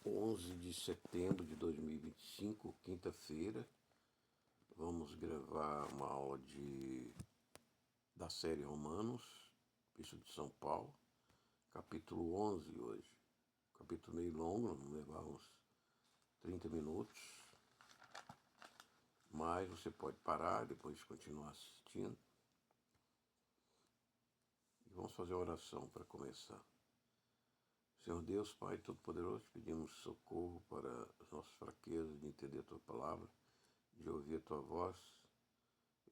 11 de setembro de 2025, quinta-feira. Vamos gravar uma aula da série Romanos, Epístola de São Paulo, capítulo 11 hoje. Capítulo meio longo, vamos levar uns 30 minutos, mas você pode parar, depois continuar assistindo. E vamos fazer uma oração para começar. Senhor Deus, Pai Todo-Poderoso, pedimos socorro para as nossas fraquezas de entender a Tua palavra, de ouvir a Tua voz,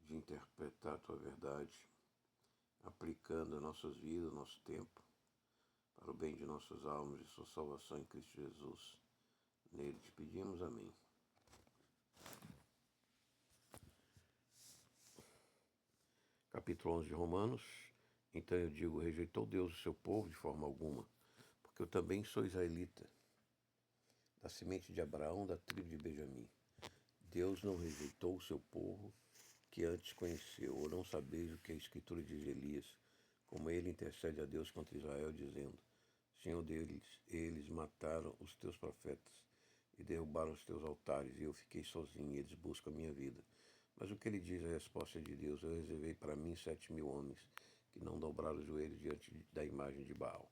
de interpretar a Tua verdade, aplicando a nossas vidas, nosso tempo, para o bem de nossas almas e sua salvação em Cristo Jesus. Nele te pedimos, amém. Capítulo 11 de Romanos. Então eu digo, rejeitou Deus o seu povo de forma alguma, porque eu também sou israelita, da semente de Abraão, da tribo de Benjamim. Deus não rejeitou o seu povo que antes conheceu, ou não sabeis o que a Escritura diz de Elias, como ele intercede a Deus contra Israel, dizendo, Senhor deles, eles mataram os teus profetas e derrubaram os teus altares, e eu fiquei sozinho, e eles buscam a minha vida. Mas o que ele diz a resposta de Deus? Eu reservei para mim 7.000 homens, que não dobraram os joelhos diante da imagem de Baal.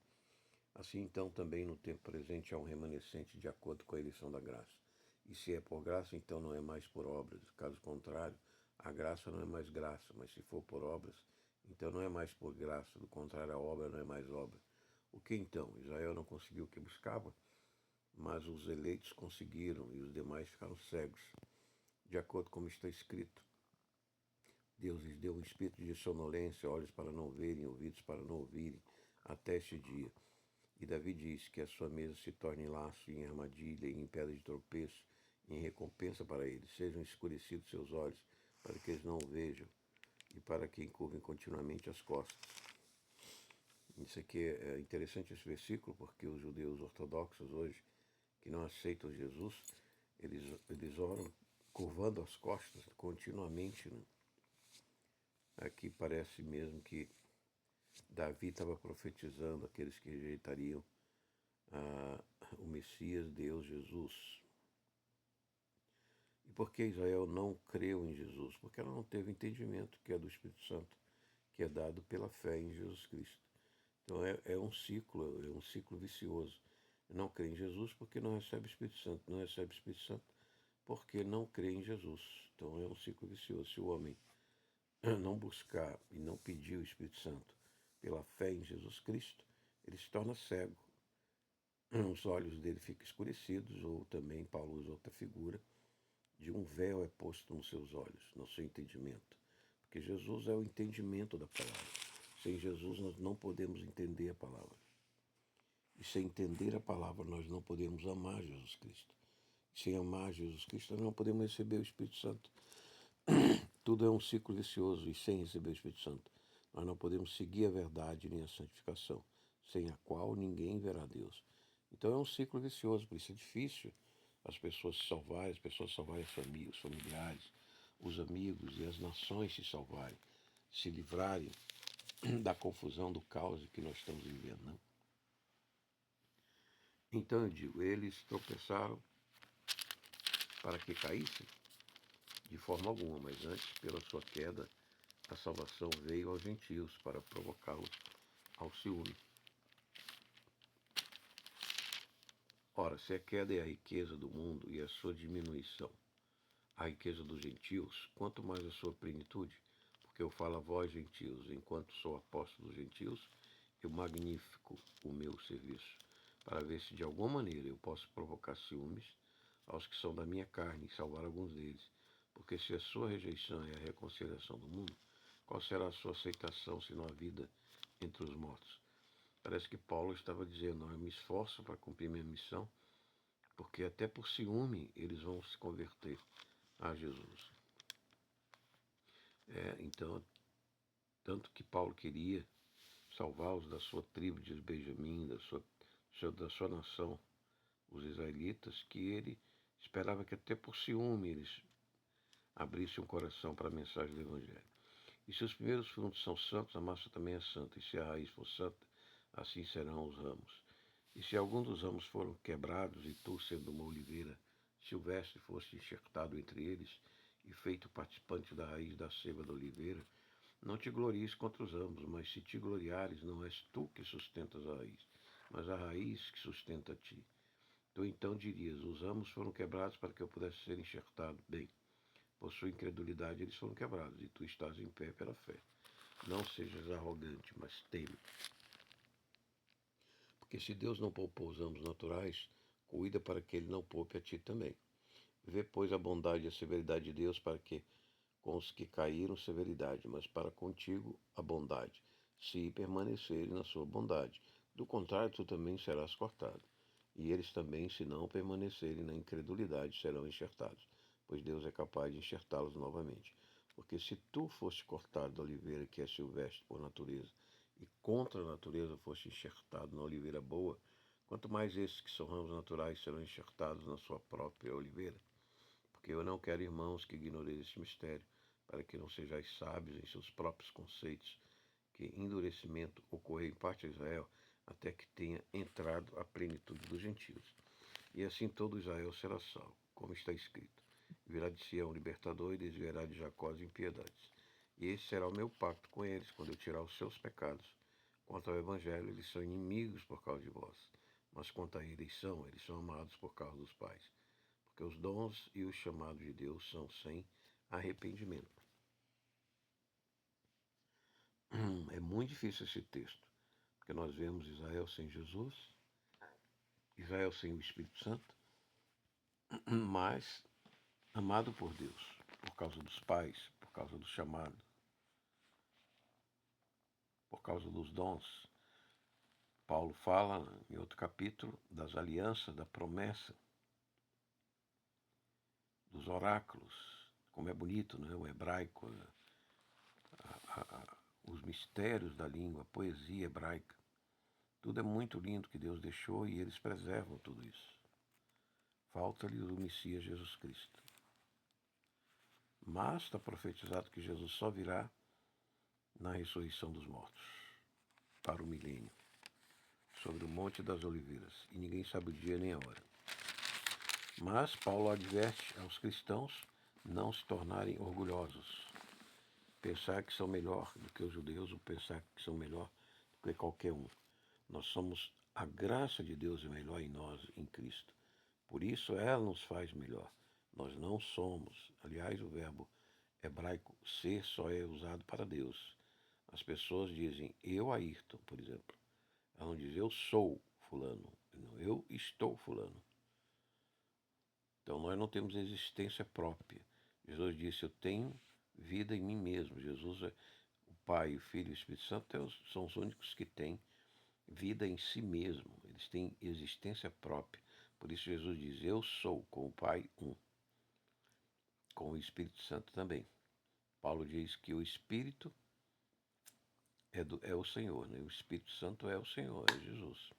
Assim, então, também no tempo presente há um remanescente de acordo com a eleição da graça. E se é por graça, então não é mais por obras. Caso contrário, a graça não é mais graça, mas se for por obras, então não é mais por graça. Do contrário, a obra não é mais obra. O que então? Israel não conseguiu o que buscava, mas os eleitos conseguiram e os demais ficaram cegos. De acordo com como está escrito, Deus lhes deu um espírito de sonolência, olhos para não verem, ouvidos para não ouvirem, até este dia. E Davi diz que a sua mesa se torne em laço, em armadilha, em pedra de tropeço, em recompensa para eles. Sejam escurecidos seus olhos, para que eles não o vejam, e para que encurvem continuamente as costas. Isso aqui é interessante, esse versículo, porque os judeus ortodoxos hoje, que não aceitam Jesus, eles oram curvando as costas continuamente, né? Aqui parece mesmo que Davi estava profetizando aqueles que rejeitariam o Messias, Deus, Jesus. E por que Israel não creu em Jesus? Porque ela não teve entendimento que é do Espírito Santo, que é dado pela fé em Jesus Cristo. Então é um ciclo vicioso. Não crê em Jesus porque não recebe o Espírito Santo. Não recebe o Espírito Santo porque não crê em Jesus. Então é um ciclo vicioso. Se o homem não buscar e não pedir o Espírito Santo pela fé em Jesus Cristo, ele se torna cego. Os olhos dele ficam escurecidos, ou também Paulo usa outra figura, de um véu é posto nos seus olhos, no seu entendimento. Porque Jesus é o entendimento da palavra. Sem Jesus nós não podemos entender a palavra. E sem entender a palavra nós não podemos amar Jesus Cristo. E sem amar Jesus Cristo nós não podemos receber o Espírito Santo. Tudo é um ciclo vicioso, e sem receber o Espírito Santo nós não podemos seguir a verdade nem a santificação, sem a qual ninguém verá Deus. Então é um ciclo vicioso, por isso é difícil as pessoas se salvarem, os familiares, os amigos e as nações se salvarem, se livrarem da confusão, do caos que nós estamos vivendo, né? Então eu digo, eles tropeçaram para que caíssem? De forma alguma, mas antes, pela sua queda, a salvação veio aos gentios para provocá-los ao ciúme. Ora, se a queda é a riqueza do mundo e a sua diminuição, a riqueza dos gentios, quanto mais a sua plenitude, porque eu falo a vós, gentios, enquanto sou apóstolo dos gentios, eu magnifico o meu serviço, para ver se de alguma maneira eu posso provocar ciúmes aos que são da minha carne e salvar alguns deles. Porque se a sua rejeição é a reconciliação do mundo, qual será a sua aceitação se não há vida entre os mortos? Parece que Paulo estava dizendo, eu me esforço para cumprir minha missão, porque até por ciúme eles vão se converter a Jesus. Então, tanto que Paulo queria salvá-los da sua tribo de Benjamim, da sua nação, os israelitas, que ele esperava que até por ciúme eles abrissem o coração para a mensagem do Evangelho. E se os primeiros frutos são santos, a massa também é santa, e se a raiz for santa, assim serão os ramos. E se algum dos ramos foram quebrados, e tu, sendo uma oliveira silvestre, foste enxertado entre eles, e feito participante da raiz da seiva da oliveira, não te glories contra os ramos, mas se te gloriares, não és tu que sustentas a raiz, mas a raiz que sustenta a ti. Tu então dirias, os ramos foram quebrados para que eu pudesse ser enxertado. Bem, por sua incredulidade eles foram quebrados, e tu estás em pé pela fé. Não sejas arrogante, mas teme. Porque se Deus não poupou os ramos naturais, cuida para que ele não poupe a ti também. Vê, pois, a bondade e a severidade de Deus para que com os que caíram severidade, mas para contigo a bondade, se permaneceres na sua bondade. Do contrário, tu também serás cortado. E eles também, se não permanecerem na incredulidade, serão enxertados, pois Deus é capaz de enxertá-los novamente. Porque se tu foste cortado da oliveira que é silvestre por natureza, e contra a natureza foste enxertado na oliveira boa, quanto mais esses que são ramos naturais serão enxertados na sua própria oliveira. Porque eu não quero, irmãos, que ignoreis este mistério, para que não sejais sábios em seus próprios conceitos, que endurecimento ocorreu em parte a Israel, até que tenha entrado a plenitude dos gentios. E assim todo Israel será salvo, como está escrito. Virá de Sião um libertador e desviará de Jacó as impiedades. E esse será o meu pacto com eles, quando eu tirar os seus pecados. Quanto ao Evangelho, eles são inimigos por causa de vós. Mas quanto à eleição, eles são amados por causa dos pais. Porque os dons e os chamados de Deus são sem arrependimento. É muito difícil esse texto, porque nós vemos Israel sem Jesus, Israel sem o Espírito Santo, mas amado por Deus, por causa dos pais, por causa do chamado, por causa dos dons. Paulo fala em outro capítulo das alianças, da promessa, dos oráculos, como é bonito, né? O hebraico, os mistérios da língua, a poesia hebraica. Tudo é muito lindo que Deus deixou e eles preservam tudo isso. Falta-lhes o Messias Jesus Cristo. Mas está profetizado que Jesus só virá na ressurreição dos mortos, para o milênio, sobre o Monte das Oliveiras, e ninguém sabe o dia nem a hora. Mas Paulo adverte aos cristãos não se tornarem orgulhosos, pensar que são melhor do que os judeus, ou pensar que são melhor do que qualquer um. Nós somos, a graça de Deus é melhor em nós, em Cristo. Por isso ela nos faz melhor. Nós não somos. Aliás, o verbo hebraico ser só é usado para Deus. As pessoas dizem eu, Ayrton, por exemplo. Elas não dizem eu sou fulano. Não, eu estou fulano. Então nós não temos existência própria. Jesus disse, eu tenho vida em mim mesmo. Jesus, o Pai, o Filho e o Espírito Santo são os únicos que têm vida em si mesmo. Eles têm existência própria. Por isso Jesus diz, eu sou com o Pai um. Com o Espírito Santo também. Paulo diz que o Espírito é o Senhor, né? O Espírito Santo é o Senhor, é Jesus.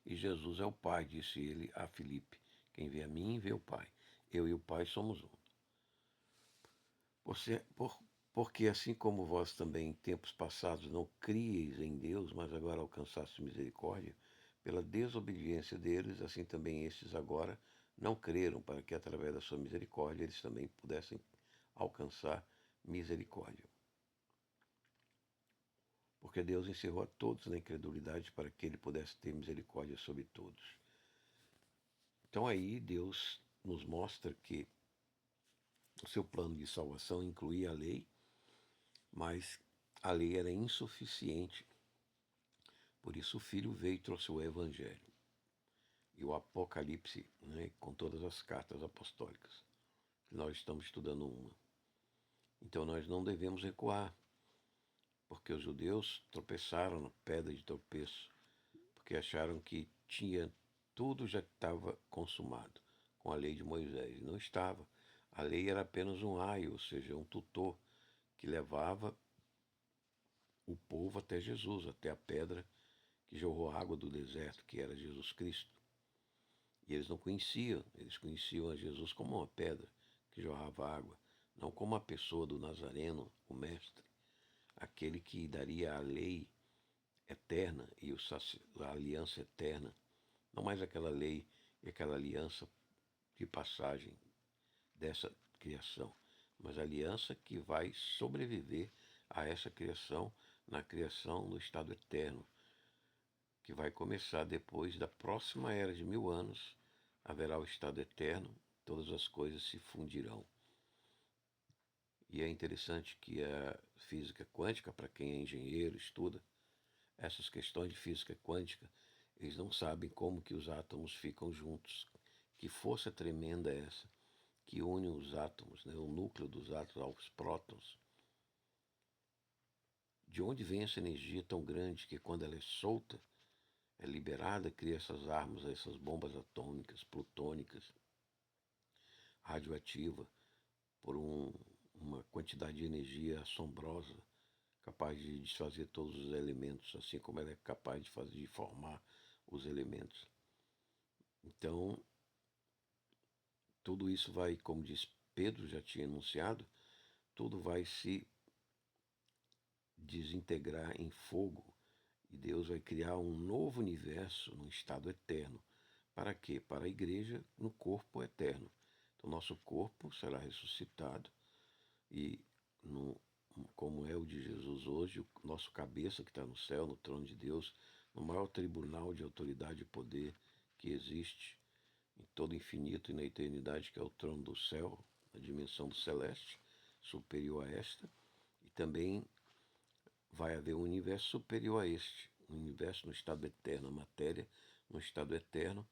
E Jesus é o Pai, disse ele a Filipe. Quem vê a mim, vê o Pai. Eu e o Pai somos um. Porque assim como vós também em tempos passados não crieis em Deus, mas agora alcançaste misericórdia, pela desobediência deles, assim também estes agora não creram, para que através da sua misericórdia eles também pudessem alcançar misericórdia. Porque Deus encerrou a todos na incredulidade para que ele pudesse ter misericórdia sobre todos. Então aí Deus nos mostra que o seu plano de salvação incluía a lei, mas a lei era insuficiente. Por isso o Filho veio e trouxe o Evangelho. E o Apocalipse, né, com todas as cartas apostólicas. Nós estamos estudando uma. Então nós não devemos recuar, porque os judeus tropeçaram na pedra de tropeço, porque acharam que tudo já estava consumado com a lei de Moisés. Não estava. A lei era apenas um aio, ou seja, um tutor que levava o povo até Jesus, até a pedra que jorrou a água do deserto, que era Jesus Cristo. E eles não conheciam, eles conheciam a Jesus como uma pedra que jorrava água, não como a pessoa do Nazareno, o mestre, aquele que daria a lei eterna e a aliança eterna, não mais aquela lei e aquela aliança de passagem dessa criação, mas a aliança que vai sobreviver a essa criação, na criação do estado eterno, que vai começar depois da próxima era de 1000 anos, haverá o estado eterno, todas as coisas se fundirão. E é interessante que a física quântica, para quem é engenheiro, estuda essas questões de física quântica, eles não sabem como que os átomos ficam juntos. Que força tremenda é essa que une os átomos, né, o núcleo dos átomos aos prótons. De onde vem essa energia tão grande que quando ela é solta, é liberada, cria essas armas, essas bombas atômicas, plutônicas, radioativa, por uma quantidade de energia assombrosa, capaz de desfazer todos os elementos, assim como ela é capaz de formar os elementos. Então, tudo isso vai, como diz Pedro, já tinha anunciado, tudo vai se desintegrar em fogo e Deus vai criar um novo universo num estado eterno. Para quê? Para a igreja no corpo eterno. Então, nosso corpo será ressuscitado e, no, como é o de Jesus hoje, o nosso cabeça que está no céu, no trono de Deus, no maior tribunal de autoridade e poder que existe em todo o infinito e na eternidade, que é o trono do céu, a dimensão do celeste, superior a esta, e também vai haver um universo superior a este, um universo no estado eterno, a matéria no estado eterno,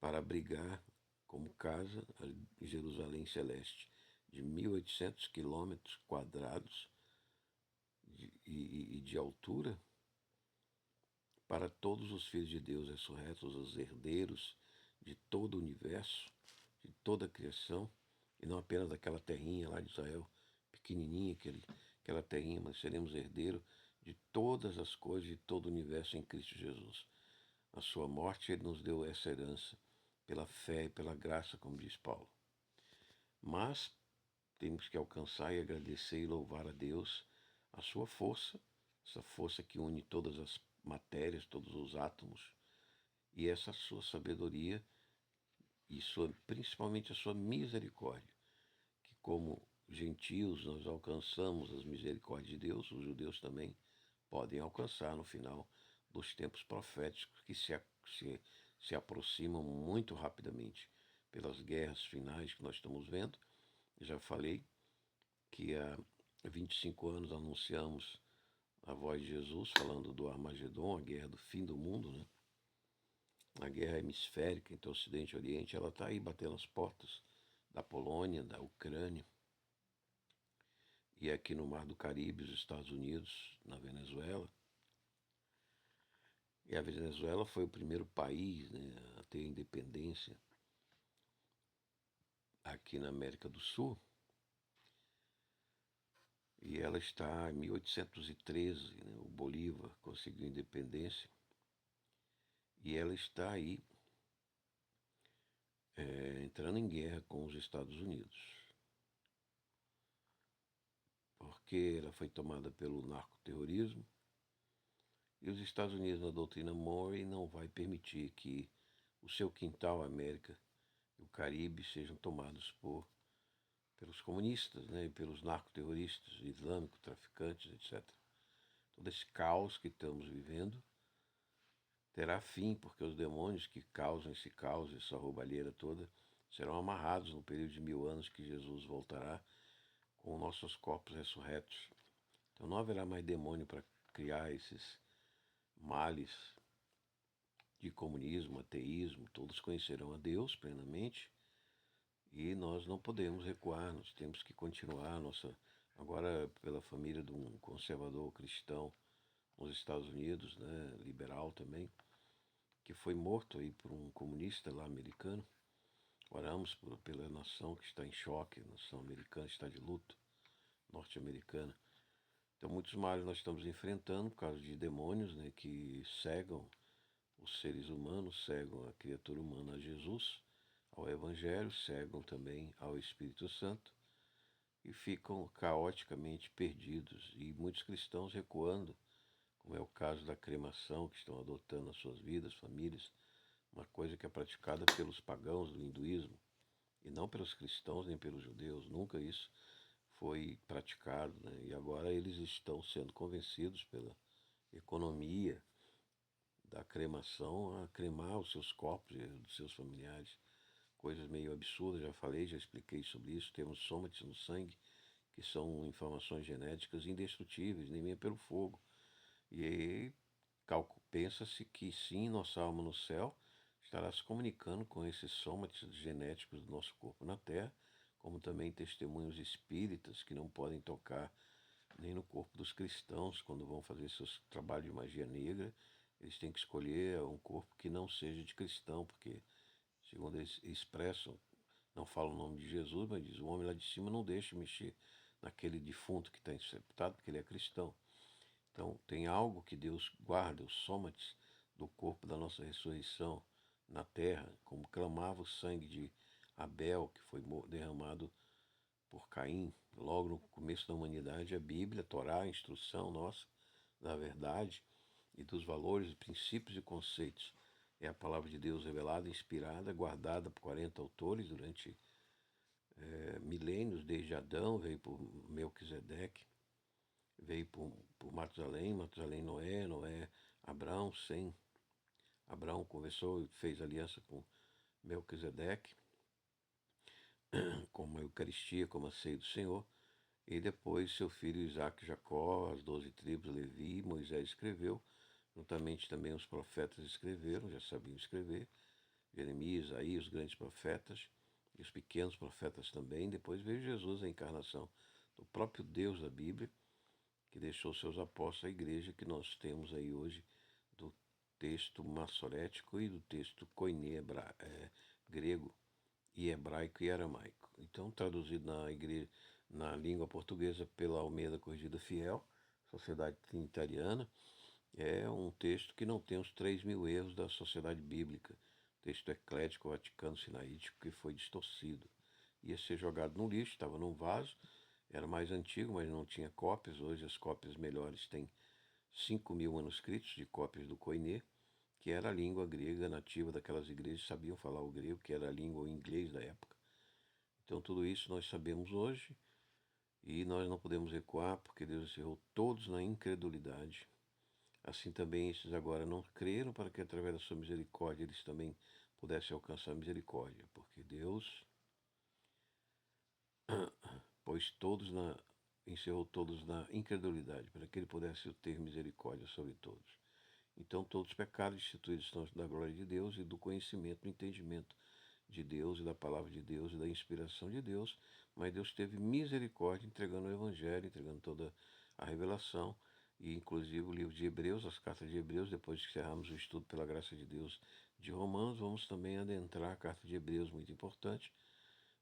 para abrigar como casa a Jerusalém celeste, de 1800 quilômetros quadrados de altura, para todos os filhos de Deus ressurretos, os herdeiros de todo o universo, de toda a criação, e não apenas daquela terrinha lá de Israel, pequenininha, aquela terrinha, mas seremos herdeiros de todas as coisas, de todo o universo em Cristo Jesus. A sua morte, ele nos deu essa herança, pela fé e pela graça, como diz Paulo. Mas temos que alcançar e agradecer e louvar a Deus a sua força, essa força que une todas as matérias, todos os átomos, e essa sua sabedoria e principalmente a sua misericórdia, que como gentios nós alcançamos as misericórdias de Deus, os judeus também podem alcançar no final dos tempos proféticos que se aproximam muito rapidamente pelas guerras finais que nós estamos vendo. Já falei que há 25 anos anunciamos a voz de Jesus falando do Armagedon, a guerra do fim do mundo, né? A guerra hemisférica entre Ocidente e Oriente, ela está aí batendo as portas da Polônia, da Ucrânia, e aqui no Mar do Caribe, os Estados Unidos, na Venezuela. E a Venezuela foi o primeiro país, né, a ter independência aqui na América do Sul. E ela está em 1813, né, o Bolívar conseguiu independência. E ela está aí entrando em guerra com os Estados Unidos. Porque ela foi tomada pelo narcoterrorismo. E os Estados Unidos, na doutrina Monroe, não vai permitir que o seu quintal, a América e o Caribe, sejam tomados pelos comunistas, né, e pelos narcoterroristas islâmicos, traficantes, etc. Todo esse caos que estamos vivendo terá fim, porque os demônios que causam esse caos, essa roubalheira toda, serão amarrados no período de 1000 anos que Jesus voltará com nossos corpos ressurretos. Então não haverá mais demônio para criar esses males de comunismo, ateísmo, todos conhecerão a Deus plenamente e nós não podemos recuar, nós temos que continuar agora pela família de um conservador cristão nos Estados Unidos, né, liberal também, que foi morto aí por um comunista lá americano. Oramos pela nação que está em choque, a nação americana está de luto, norte-americana. Então muitos males nós estamos enfrentando por causa de demônios, né, que cegam os seres humanos, cegam a criatura humana a Jesus, ao Evangelho, cegam também ao Espírito Santo e ficam caoticamente perdidos. E muitos cristãos recuando, como é o caso da cremação, que estão adotando nas suas vidas, famílias, uma coisa que é praticada pelos pagãos do hinduísmo, e não pelos cristãos nem pelos judeus. Nunca isso foi praticado, né? E agora eles estão sendo convencidos pela economia da cremação a cremar os seus corpos e dos seus familiares. Coisas meio absurdas, já falei, já expliquei sobre isso. Temos somates no sangue, que são informações genéticas indestrutíveis, nem mesmo pelo fogo. E aí pensa-se que sim, nossa alma no céu estará se comunicando com esses somates genéticos do nosso corpo na Terra, como também testemunhos espíritas que não podem tocar nem no corpo dos cristãos quando vão fazer seus trabalhos de magia negra. Eles têm que escolher um corpo que não seja de cristão, porque, segundo eles expressam, não falam o nome de Jesus, mas diz: o homem lá de cima não deixa mexer naquele defunto que está sepultado, porque ele é cristão. Então, tem algo que Deus guarda, os somates do corpo da nossa ressurreição na terra, como clamava o sangue de Abel, que foi derramado por Caim, logo no começo da humanidade. A Bíblia, a Torá, a instrução nossa da verdade e dos valores, princípios e conceitos. É a palavra de Deus revelada, inspirada, guardada por 40 autores durante milênios, desde Adão, veio por Melquisedeque, veio por Matusalém, Noé, Abraão, sem. Abraão conversou e fez aliança com Melquisedeque, como a Eucaristia, como a ceia do Senhor, e depois seu filho Isaac, Jacó, as 12 tribos, Levi, Moisés escreveu, juntamente também os profetas escreveram, já sabiam escrever, Jeremias, Isaías, os grandes profetas, e os pequenos profetas também. Depois veio Jesus, a encarnação do próprio Deus da Bíblia, que deixou seus apóstolos à igreja que nós temos aí hoje, do texto massorético e do texto koiné grego e hebraico e aramaico. Então, traduzido na língua portuguesa pela Almeida Corrigida Fiel, Sociedade Trinitariana, é um texto que não tem os 3.000 erros da Sociedade Bíblica, texto eclético vaticano sinaítico que foi distorcido. Ia ser jogado no lixo, estava num vaso, era mais antigo, mas não tinha cópias. Hoje as cópias melhores têm 5.000 manuscritos de cópias do koiné, que era a língua grega nativa daquelas igrejas, sabiam falar o grego, que era a língua o inglês da época. Então tudo isso nós sabemos hoje e nós não podemos recuar, porque Deus encerrou todos na incredulidade. Assim também esses agora não creram, para que através da sua misericórdia eles também pudessem alcançar a misericórdia, porque Deus encerrou todos na incredulidade, para que ele pudesse ter misericórdia sobre todos. Então todos os pecados instituídos estão da glória de Deus e do conhecimento, do entendimento de Deus e da palavra de Deus e da inspiração de Deus, mas Deus teve misericórdia entregando o Evangelho, entregando toda a revelação, e inclusive o livro de Hebreus, as cartas de Hebreus. Depois que encerrarmos o estudo pela graça de Deus de Romanos, vamos também adentrar a carta de Hebreus, muito importante,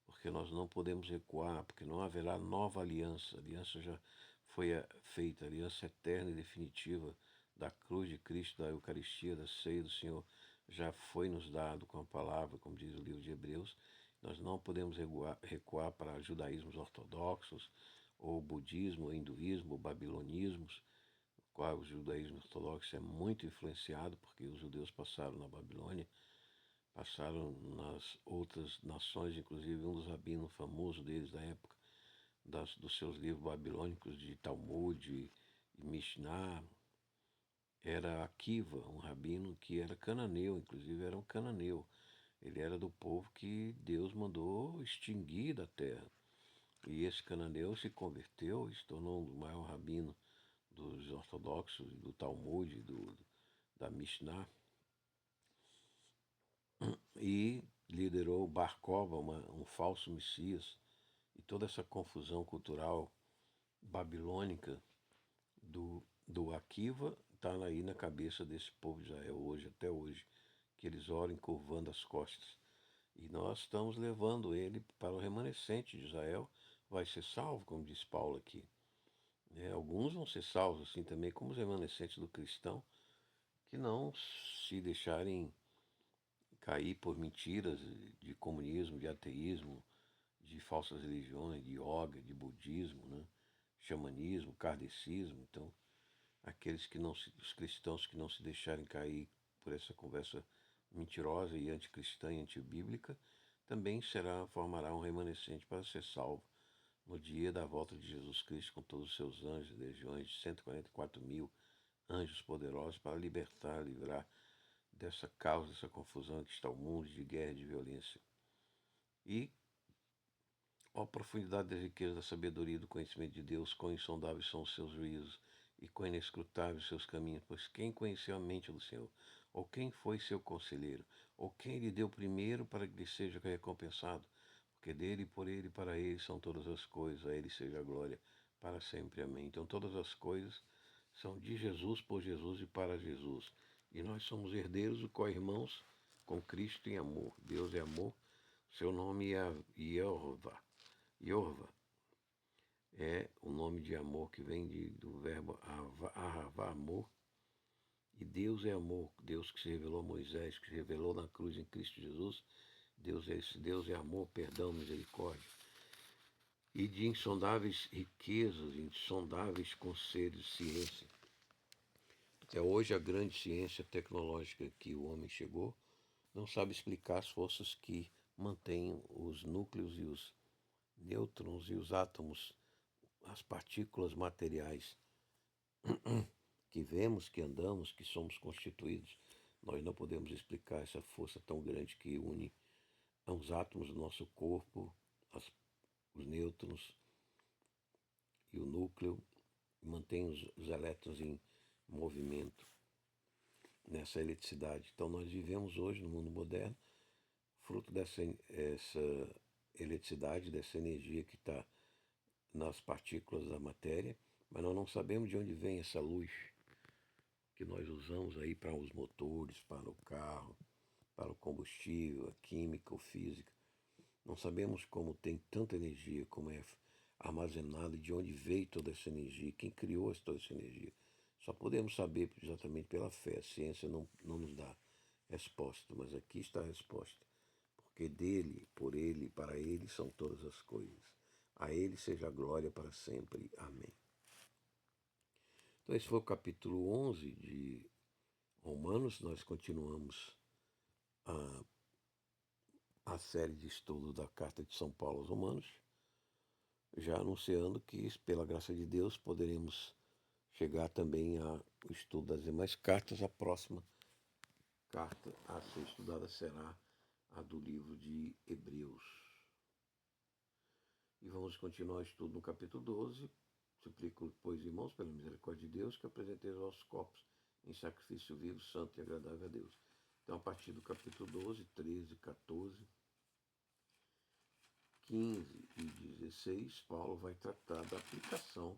porque nós não podemos recuar, porque não haverá nova aliança. A aliança já foi feita, a aliança eterna e definitiva da cruz de Cristo, da Eucaristia, da ceia do Senhor, já foi nos dado com a palavra, como diz o livro de Hebreus. Nós não podemos recuar para judaísmos ortodoxos, ou budismo, ou hinduísmo, ou babilonismos, qual o judaísmo ortodoxo é muito influenciado, porque os judeus passaram na Babilônia, passaram nas outras nações, inclusive um dos rabinos famosos deles da época, dos seus livros babilônicos de Talmud e Mishnah, era Akiva, um rabino que era cananeu, inclusive era um cananeu. Ele era do povo que Deus mandou extinguir da terra. E esse cananeu se converteu e se tornou um dos maiores rabinos dos ortodoxos, do Talmud, da Mishnah, e liderou Bar Kokhba, um falso Messias, e toda essa confusão cultural babilônica do Akiva está aí na cabeça desse povo de Israel hoje, até hoje, que eles oram encurvando as costas. E nós estamos levando ele para o remanescente de Israel, vai ser salvo, como diz Paulo aqui. Alguns vão ser salvos, assim também como os remanescentes do cristão, que não se deixarem cair por mentiras de comunismo, de ateísmo, de falsas religiões, de yoga, de budismo, né? Xamanismo, kardecismo. Então, os cristãos que não se deixarem cair por essa conversa mentirosa e anticristã e antibíblica, também formará um remanescente para ser salvo no dia da volta de Jesus Cristo com todos os seus anjos, legiões de 144 mil anjos poderosos para livrar dessa causa, dessa confusão que está o mundo de guerra e de violência. E ó profundidade das riquezas da sabedoria e do conhecimento de Deus, quão insondáveis são os seus juízos e quão inescrutáveis os seus caminhos, pois quem conheceu a mente do Senhor? Ou quem foi seu conselheiro? Ou quem lhe deu primeiro para que lhe seja recompensado? Porque dele, por ele e para ele são todas as coisas, a ele seja a glória para sempre. Amém. Então todas as coisas são de Jesus, por Jesus e para Jesus. E nós somos herdeiros e co-irmãos com Cristo em amor. Deus é amor. Seu nome é Yehová. Yorva é o nome de amor que vem do verbo ahavá, amor. E Deus é amor, Deus que se revelou a Moisés, que se revelou na cruz em Cristo Jesus. Deus é esse, Deus é amor, perdão, misericórdia. E de insondáveis riquezas, insondáveis conselhos, ciência. Até hoje a grande ciência tecnológica que o homem chegou não sabe explicar as forças que mantêm os núcleos e os nêutrons e os átomos, as partículas materiais que vemos, que andamos, que somos constituídos. Nós não podemos explicar essa força tão grande que une os átomos do nosso corpo, os nêutrons e o núcleo, e mantém os elétrons em movimento nessa eletricidade. Então nós vivemos hoje no mundo moderno, fruto dessa eletricidade, dessa energia que está nas partículas da matéria, mas nós não sabemos de onde vem essa luz que nós usamos aí para os motores, para o carro, para o combustível, a química ou física. Não sabemos como tem tanta energia, como é armazenada, de onde veio toda essa energia, quem criou toda essa energia. Só podemos saber exatamente pela fé. A ciência não nos dá resposta, mas aqui está a resposta. Porque dele, por ele, para ele são todas as coisas. A ele seja a glória para sempre. Amém. Então esse foi o capítulo 11 de Romanos. Nós continuamos a série de estudo da Carta de São Paulo aos Romanos, já anunciando que, pela graça de Deus, poderemos chegar também ao estudo das demais cartas. A próxima carta a ser estudada será a do livro de Hebreus. E vamos continuar o estudo no capítulo 12. Suplico, pois, irmãos, pela misericórdia de Deus, que apresenteis os vossos corpos em sacrifício vivo, santo e agradável a Deus. Então, a partir do capítulo 12, 13, 14, 15 e 16, Paulo vai tratar da aplicação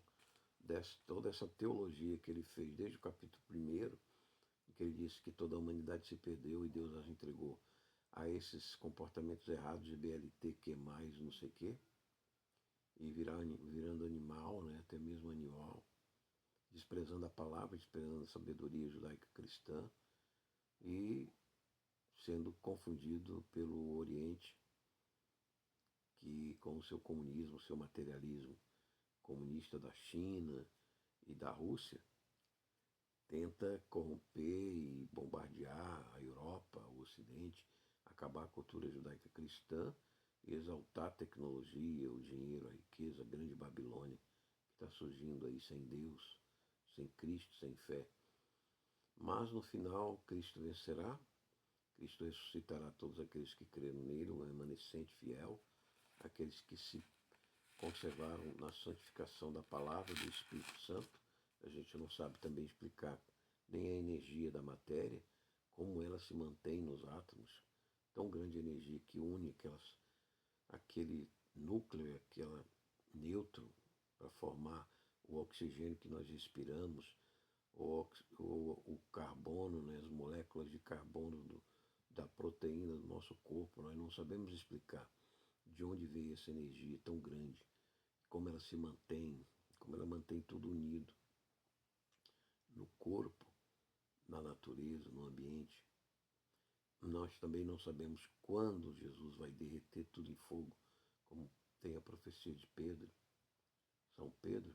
de toda essa teologia que ele fez desde o capítulo 1, em que ele disse que toda a humanidade se perdeu e Deus as entregou a esses comportamentos errados de BLT, que mais, não sei o quê, e virando animal, né, até mesmo animal, desprezando a palavra, desprezando a sabedoria judaica cristã e sendo confundido pelo Oriente, que com o seu comunismo, o seu materialismo comunista da China e da Rússia, tenta corromper e bombardear a Europa, o Ocidente, acabar a cultura judaica cristã e exaltar a tecnologia, o dinheiro, a riqueza, a grande Babilônia, que está surgindo aí sem Deus, sem Cristo, sem fé. Mas no final, Cristo vencerá, Cristo ressuscitará todos aqueles que creram nele, o remanescente fiel, aqueles que se conservaram na santificação da palavra do Espírito Santo. A gente não sabe também explicar nem a energia da matéria, como ela se mantém nos átomos, tão grande energia que une aquele núcleo, aquela nêutron, para formar o oxigênio que nós respiramos, o carbono, né, as moléculas de carbono da proteína do nosso corpo. Nós não sabemos explicar de onde veio essa energia tão grande, como ela se mantém, como ela mantém tudo unido no corpo, na natureza, no ambiente. Nós também não sabemos quando Jesus vai derreter tudo em fogo, como tem a profecia de Pedro, São Pedro.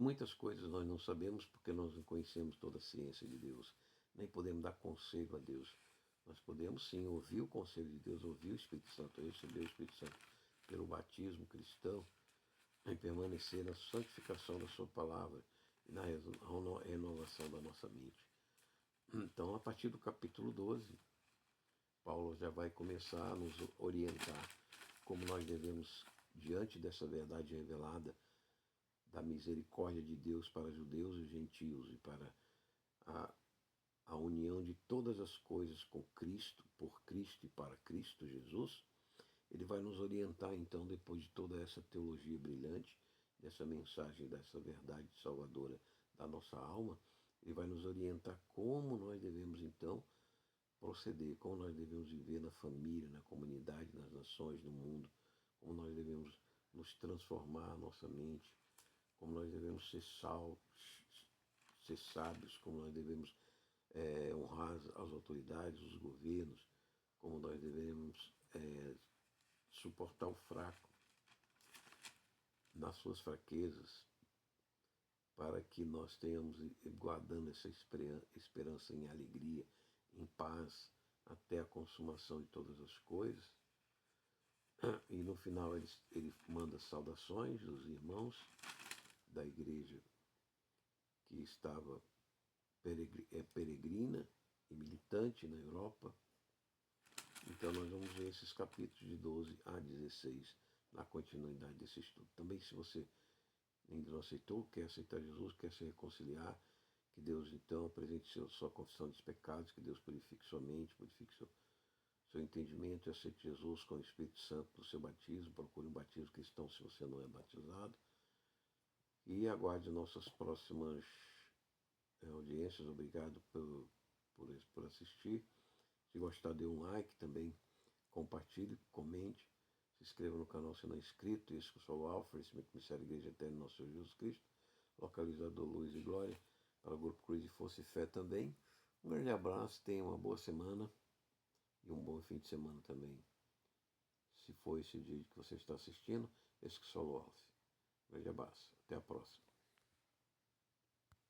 Muitas coisas nós não sabemos porque nós não conhecemos toda a ciência de Deus, nem podemos dar conselho a Deus. Nós podemos sim ouvir o conselho de Deus, ouvir o Espírito Santo, receber o Espírito Santo pelo batismo cristão, em permanecer na santificação da sua palavra e na renovação da nossa mente. Então, a partir do capítulo 12, Paulo já vai começar a nos orientar como nós devemos, diante dessa verdade revelada, da misericórdia de Deus para judeus e gentios e para a união de todas as coisas com Cristo, por Cristo e para Cristo Jesus, ele vai nos orientar então, depois de toda essa teologia brilhante, dessa mensagem, dessa verdade salvadora da nossa alma, ele vai nos orientar como nós devemos então proceder, como nós devemos viver na família, na comunidade, nas nações, no mundo, como nós devemos nos transformar a nossa mente, como nós devemos ser salvos, ser sábios, como nós devemos honrar as autoridades, os governos, como nós devemos suportar o fraco nas suas fraquezas, para que nós tenhamos, guardando essa esperança em alegria, em paz, até a consumação de todas as coisas. E no final ele manda saudações dos irmãos da igreja que estava peregrina e militante na Europa. Então nós vamos ver esses capítulos de 12 a 16 na continuidade desse estudo. Também, se você ainda não aceitou, quer aceitar Jesus, quer se reconciliar, que Deus então apresente sua confissão dos pecados, que Deus purifique sua mente, purifique seu entendimento, e aceite Jesus com o Espírito Santo no seu batismo. Procure um batismo cristão se você não é batizado. E aguarde nossas próximas audiências. Obrigado por assistir. Se gostar, dê um like também, compartilhe, comente, se inscreva no canal se não é inscrito. Isso que eu sou o Alfa, esse Ministério Igreja Eterna Nosso Senhor Jesus Cristo, localizador Luz e Glória, para o Grupo Cruz de Força e Fé também. Um grande abraço, tenha uma boa semana e um bom fim de semana também. Se for esse dia que você está assistindo, esse que sou o Alfa. Um grande abraço, até a próxima.